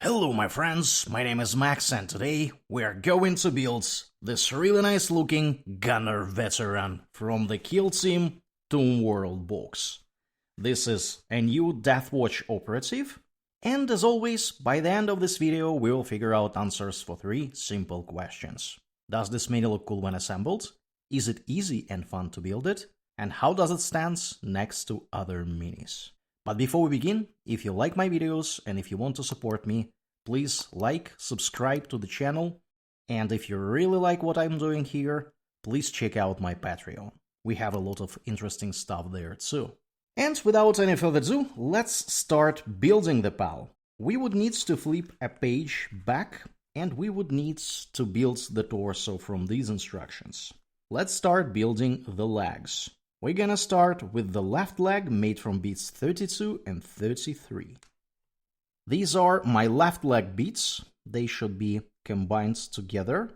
Hello my friends, my name is Max and today we are going to build this really nice looking Gunner Veteran from the Kill Team Tomb World box. This is a new Deathwatch operative, and as always, by the end of this video we will figure out answers for 3 simple questions. Does this mini look cool when assembled? Is it easy and fun to build it? And how does it stand next to other minis? But before we begin, if you like my videos and if you want to support me, please like, subscribe to the channel, and if you really like what I'm doing here, please check out my Patreon. We have a lot of interesting stuff there too. And without any further ado, let's start building the pal. We would need to flip a page back, and we would need to build the torso from these instructions. Let's start building the legs. We're gonna start with the left leg made from beats 32 and 33. These are my left leg beats. They should be combined together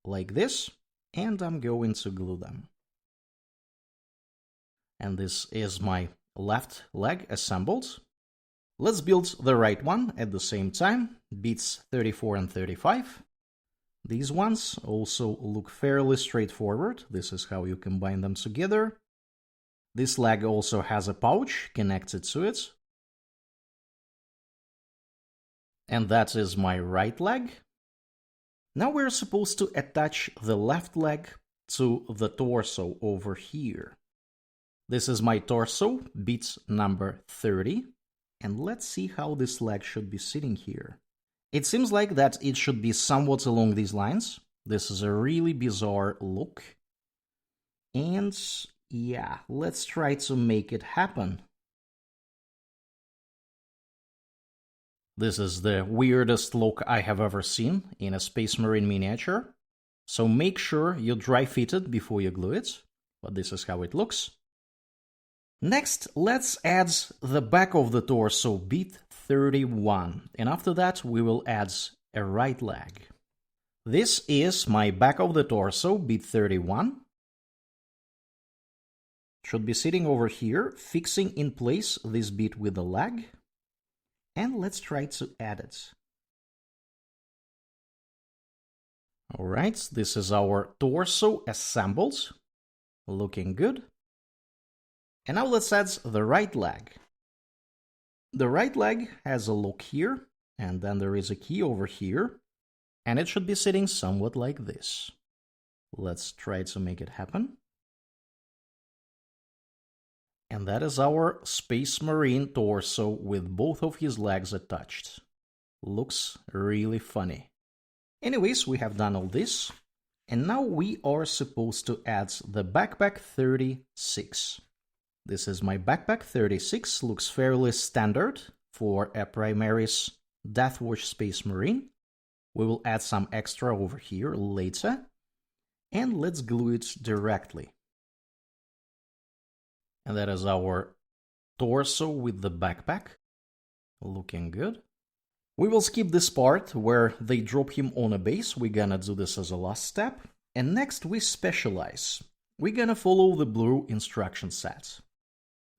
like this, and I'm going to glue them. And this is my left leg assembled. Let's build the right one at the same time, beats 34 and 35. These ones also look fairly straightforward. This is how you combine them together. This leg also has a pouch connected to it. And that is my right leg. Now we're supposed to attach the left leg to the torso over here. This is my torso, beat number 30. And let's see how this leg should be sitting here. It seems like that it should be somewhat along these lines. This is a really bizarre look. And yeah, let's try to make it happen. This is the weirdest look I have ever seen in a Space Marine miniature. So make sure you dry fit it before you glue it. But this is how it looks. Next, let's add the back of the torso, beat 31. And after that, we will add a right leg. This is my back of the torso, beat 31. Should be sitting over here, fixing in place this beat with the leg. And let's try to add it. Alright, this is our torso assembled. Looking good. And now let's add the right leg. The right leg has a lock here, and then there is a key over here, and it should be sitting somewhat like this. Let's try to make it happen. And that is our Space Marine torso with both of his legs attached. Looks really funny. Anyways, we have done all this. And now we are supposed to add the backpack 36. This is my backpack 36. Looks fairly standard for a Primaris Deathwatch Space Marine. We will add some extra over here later. And let's glue it directly. And that is our torso with the backpack. Looking good. We will skip this part where they drop him on a base. We're gonna do this as a last step. And next we specialize. We're gonna follow the blue instruction set.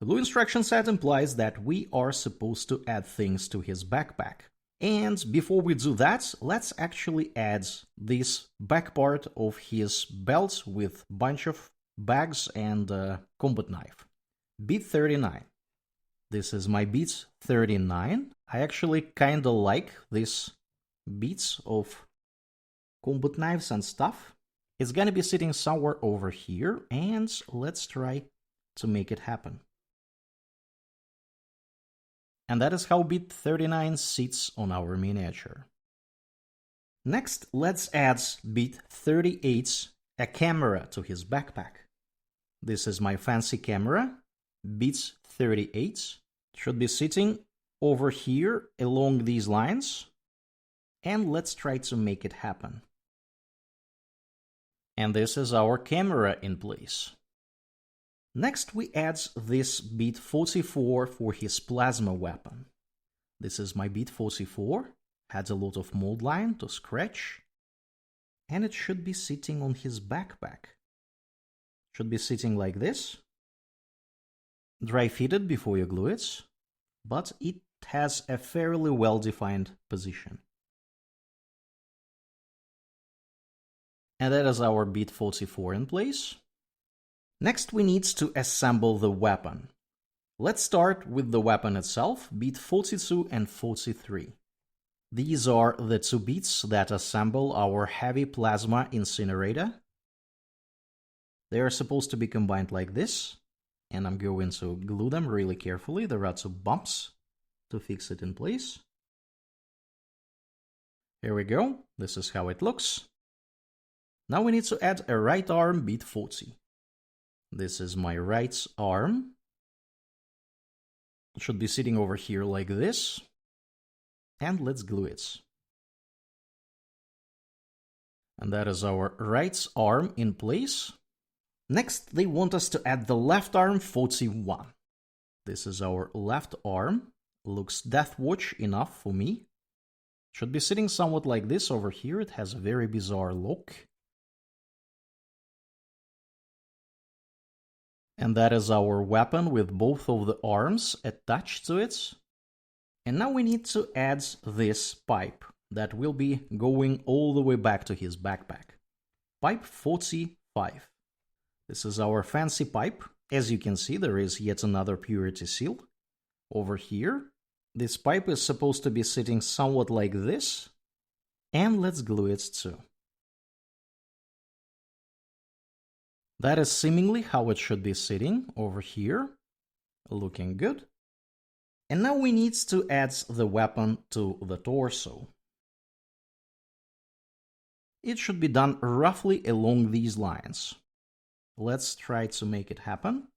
The blue instruction set implies that we are supposed to add things to his backpack. And before we do that, let's actually add this back part of his belt with a bunch of bags and a combat knife. Beat 39. This is my beat 39. I actually kinda like these beats of combat knives and stuff. It's gonna be sitting somewhere over here, and let's try to make it happen. And that is how beat 39 sits on our miniature. Next, let's add beat 38, a camera, to his backpack. This is my fancy camera. Beats 38 should be sitting over here along these lines, and let's try to make it happen. And this is our camera in place. Next we add this beat 44 for his plasma weapon. This is my beat 44, has a lot of mold line to scratch, and it should be sitting on his backpack. Should be sitting like this. Dry fit it before you glue it, but it has a fairly well-defined position. And that is our beat 44 in place. Next we need to assemble the weapon. Let's start with the weapon itself, beat 42 and 43. These are the two beats that assemble our Heavy Plasma Incinerator. They are supposed to be combined like this, and I'm going to glue them really carefully. There are two bumps to fix it in place. Here we go, this is how it looks. Now we need to add a right arm beat 40. This is my right arm. It should be sitting over here like this. And let's glue it. And that is our right arm in place. Next, they want us to add the left arm 41. This is our left arm. Looks Deathwatch enough for me. Should be sitting somewhat like this over here. It has a very bizarre look. And that is our weapon with both of the arms attached to it. And now we need to add this pipe that will be going all the way back to his backpack. Pipe 45. This is our fancy pipe. As you can see, there is yet another purity seal over here. This pipe is supposed to be sitting somewhat like this. And let's glue it too. That is seemingly how it should be sitting over here. Looking good. And now we need to add the weapon to the torso. It should be done roughly along these lines. Let's try to make it happen.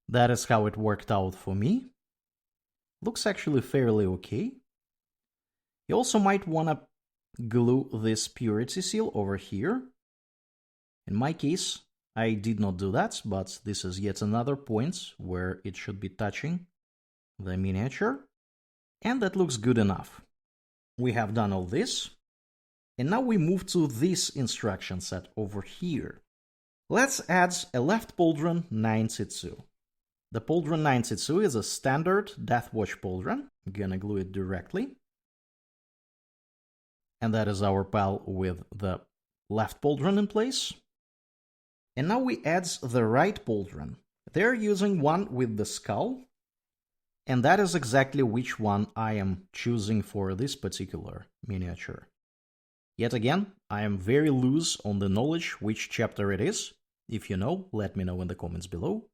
That is how it worked out for me. Looks actually fairly okay. You also might want to glue this purity seal over here. In my case, I did not do that, but this is yet another point where it should be touching the miniature. And that looks good enough. We have done all this. And now we move to this instruction set over here. Let's add a left pauldron 92. The pauldron 92 is a standard Deathwatch pauldron. I'm gonna glue it directly. And that is our pal with the left pauldron in place. And now we add the right pauldron. They're using one with the skull. And that is exactly which one I am choosing for this particular miniature. Yet again, I am very loose on the knowledge which chapter it is. If you know, let me know in the comments below.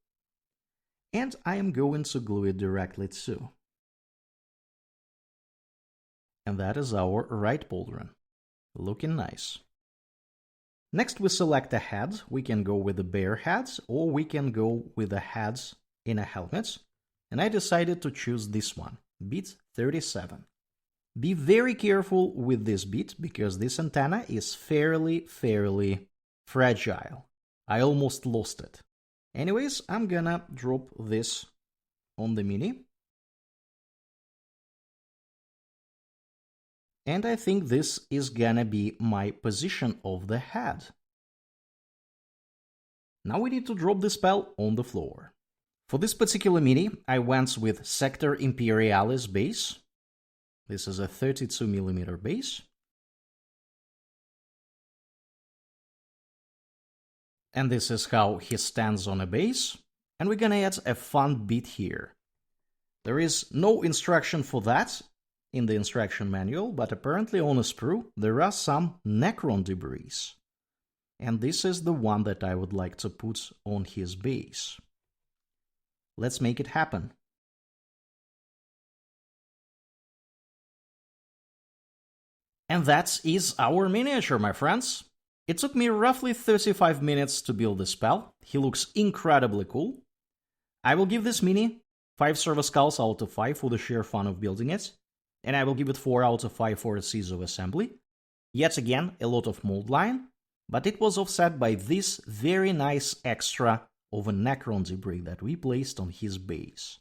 And I am going to glue it directly too. And that is our right pauldron. Looking nice. Next we select a head. We can go with the bare head, or we can go with a head in a helmet. And I decided to choose this one, beat 37. Be very careful with this beat, because this antenna is fairly fragile. I almost lost it. Anyways, I'm gonna drop this on the mini. And I think this is gonna be my position of the head. Now we need to drop the spell on the floor. For this particular mini, I went with Sector Imperialis base. This is a 32mm base. And this is how he stands on a base. And we're gonna add a fun beat here. There is no instruction for that in the instruction manual, but apparently on a sprue there are some Necron debris. And this is the one that I would like to put on his base. Let's make it happen. And that is our miniature, my friends. It took me roughly 35 minutes to build this spell. He looks incredibly cool. I will give this mini 5 service skulls out of 5 for the sheer fun of building it. And I will give it 4 out of 5 for the ease of assembly. Yet again, a lot of mold line, but it was offset by this very nice extra of a Necron debris that we placed on his base.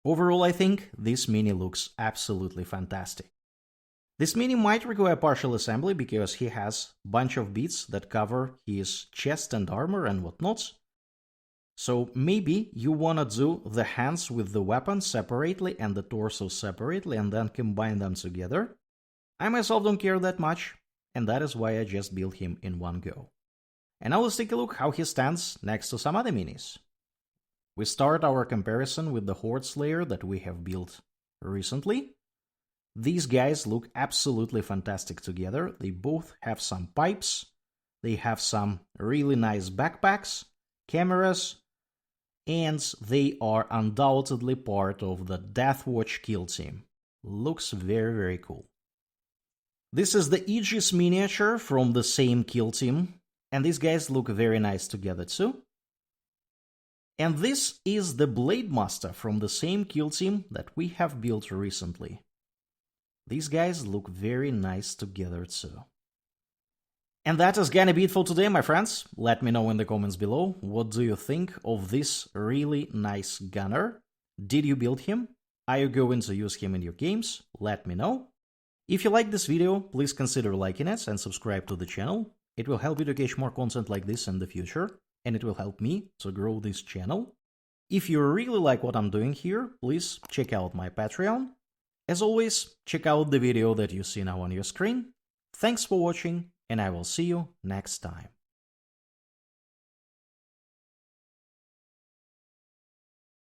Overall, I think this mini looks absolutely fantastic. This mini might require partial assembly because he has a bunch of bits that cover his chest and armor and whatnot. So maybe you wanna do the hands with the weapon separately and the torso separately and then combine them together. I myself don't care that much, and that is why I just built him in one go. And now let's take a look how he stands next to some other minis. We start our comparison with the Horde Slayer that we have built recently. These guys look absolutely fantastic together. They both have some pipes, they have some really nice backpacks, cameras, and they are undoubtedly part of the Deathwatch kill team. Looks very, very cool. This is the Aegis miniature from the same kill team, and these guys look very nice together too. And this is the Blade Master from the same kill team that we have built recently. These guys look very nice together too. And that is gonna be it for today, my friends. Let me know in the comments below, what do you think of this really nice gunner? Did you build him? Are you going to use him in your games? Let me know. If you like this video, please consider liking it and subscribe to the channel. It will help you to catch more content like this in the future, and it will help me to grow this channel. If you really like what I'm doing here, please check out my Patreon. As always, check out the video that you see now on your screen. Thanks for watching, and I will see you next time.